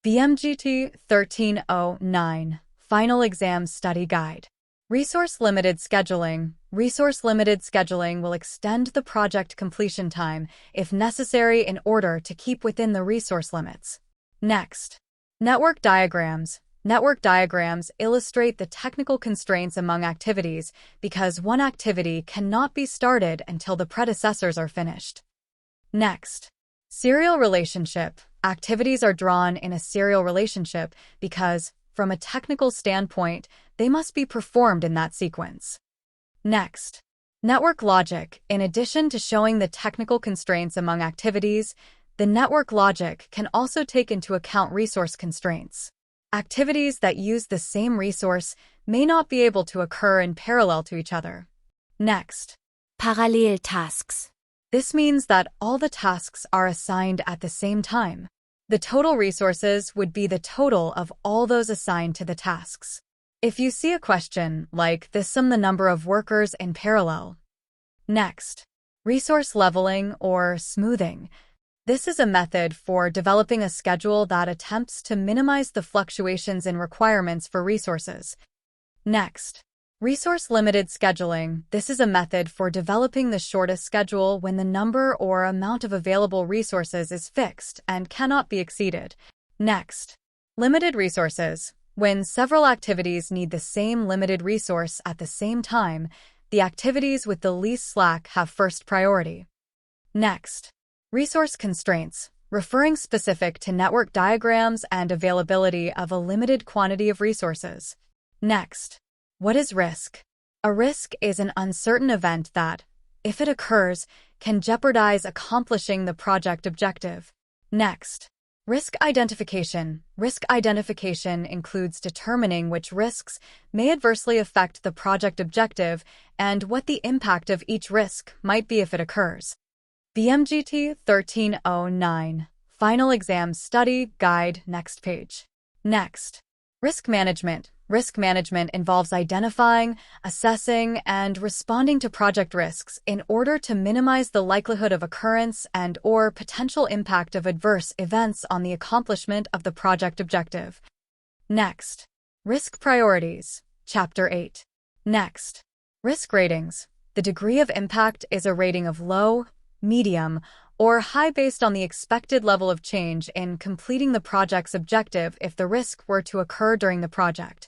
BMGT 1309 Final Exam Study Guide. Resource-limited scheduling. Resource-limited scheduling will extend the project completion time if necessary in order to keep within the resource limits. Next, network diagrams. Network diagrams illustrate the technical constraints among activities because one activity cannot be started until the predecessors are finished. Next, serial relationship. Activities are drawn in a serial relationship because, from a technical standpoint, they must be performed in that sequence. Next, network logic. In addition to showing the technical constraints among activities, the network logic can also take into account resource constraints. Activities that use the same resource may not be able to occur in parallel to each other. Next, Paralleltasks. this means that all the tasks are assigned at the same time. The total resources would be the total of all those assigned to the tasks. If you see a question like this, sum the number of workers in parallel. Next, resource leveling or smoothing. This is a method for developing a schedule that attempts to minimize the fluctuations in requirements for resources. Next, resource-limited scheduling. This is a method for developing the shortest schedule when the number or amount of available resources is fixed and cannot be exceeded. Next, limited resources. When several activities need the same limited resource at the same time, the activities with the least slack have first priority. Next, resource constraints, referring specific to network diagrams and availability of a limited quantity of resources. Next, what is risk? A risk is an uncertain event that, if it occurs, can jeopardize accomplishing the project objective. Next, risk identification. Risk identification includes determining which risks may adversely affect the project objective and what the impact of each risk might be if it occurs. BMGT 1309 Final Exam Study Guide. Next page. Next, risk management. Risk management involves identifying, assessing, and responding to project risks in order to minimize the likelihood of occurrence and/or potential impact of adverse events on the accomplishment of the project objective. Next, risk priorities. Chapter 8. Next, risk ratings. The degree of impact is a rating of low, medium, or high based on the expected level of change in completing the project's objective if the risk were to occur during the project.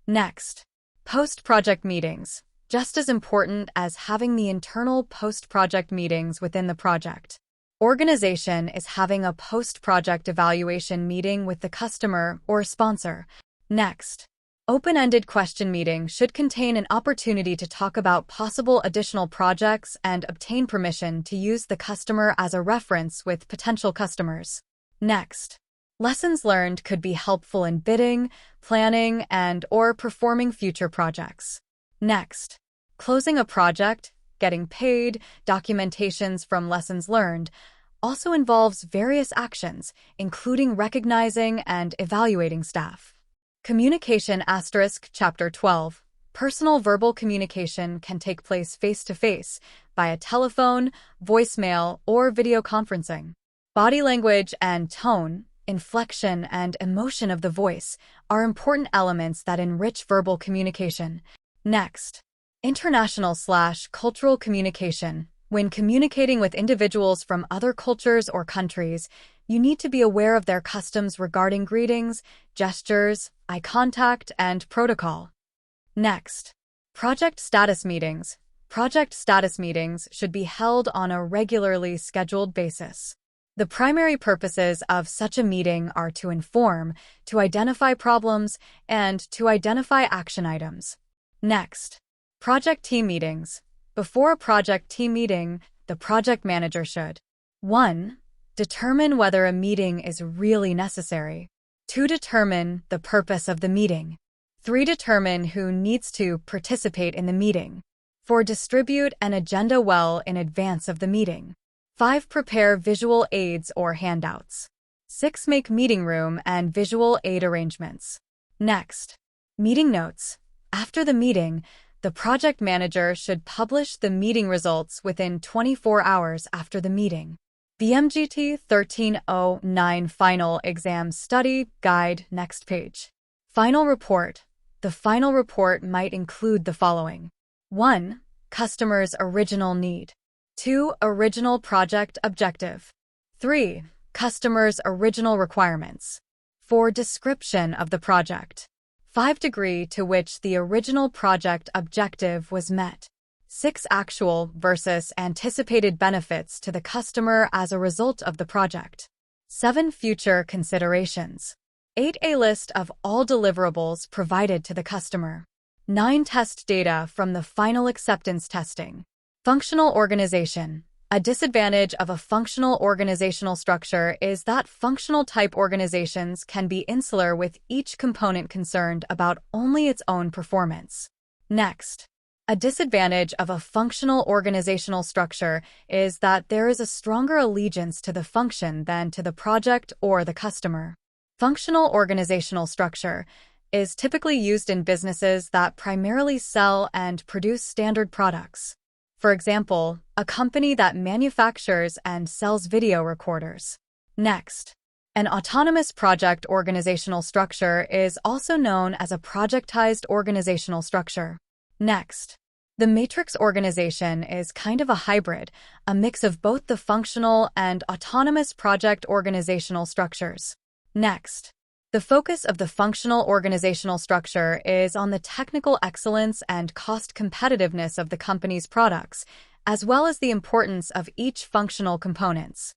Next, post-project meetings. Just as important as having the internal post-project meetings within the project. Organization is having a post-project evaluation meeting with the customer or sponsor. Next, open-ended question meeting should contain an opportunity to talk about possible additional projects and obtain permission to use the customer as a reference with potential customers. Next, lessons learned could be helpful in bidding, planning, and/or performing future projects. Next, closing a project, getting paid, documentations from lessons learned, also involves various actions, including recognizing and evaluating staff. Communication * Chapter 12. Personal verbal communication can take place face-to-face, via telephone, voicemail, or video conferencing. Body language and tone, inflection, and emotion of the voice are important elements that enrich verbal communication. Next, international/cultural communication. When communicating with individuals from other cultures or countries, you need to be aware of their customs regarding greetings, gestures, eye contact, and protocol. Next, project status meetings. Project status meetings should be held on a regularly scheduled basis. The primary purposes of such a meeting are to inform, to identify problems, and to identify action items. Next, project team meetings. Before a project team meeting, the project manager should 1. Determine whether a meeting is really necessary. 2. Determine the purpose of the meeting. 3. Determine who needs to participate in the meeting. 4. Distribute an agenda well in advance of the meeting. 5. Prepare visual aids or handouts. 6. Make meeting room and visual aid arrangements. Next, meeting notes. After the meeting, the project manager should publish the meeting results within 24 hours after the meeting. BMGT 1309 Final Exam Study Guide. Next page. Final report. The final report might include the following. 1. Customer's original need. 2. Original project objective. 3. Customer's original requirements. 4. Description of the project. 5. Degree to which the original project objective was met. 6. Actual versus anticipated benefits to the customer as a result of the project. 7. Future considerations. 8. A list of all deliverables provided to the customer. 9. Test data from the final acceptance testing. Functional organization. A disadvantage of a functional organizational structure is that functional type organizations can be insular, with each component concerned about only its own performance. Next. A disadvantage of a functional organizational structure is that there is a stronger allegiance to the function than to the project or the customer. Functional organizational structure is typically used in businesses that primarily sell and produce standard products. For example, a company that manufactures and sells video recorders. Next. An autonomous project organizational structure is also known as a projectized organizational structure. Next. The matrix organization is kind of a hybrid, a mix of both the functional and autonomous project organizational structures. Next. The focus of the functional organizational structure is on the technical excellence and cost competitiveness of the company's products, as well as the importance of each functional components.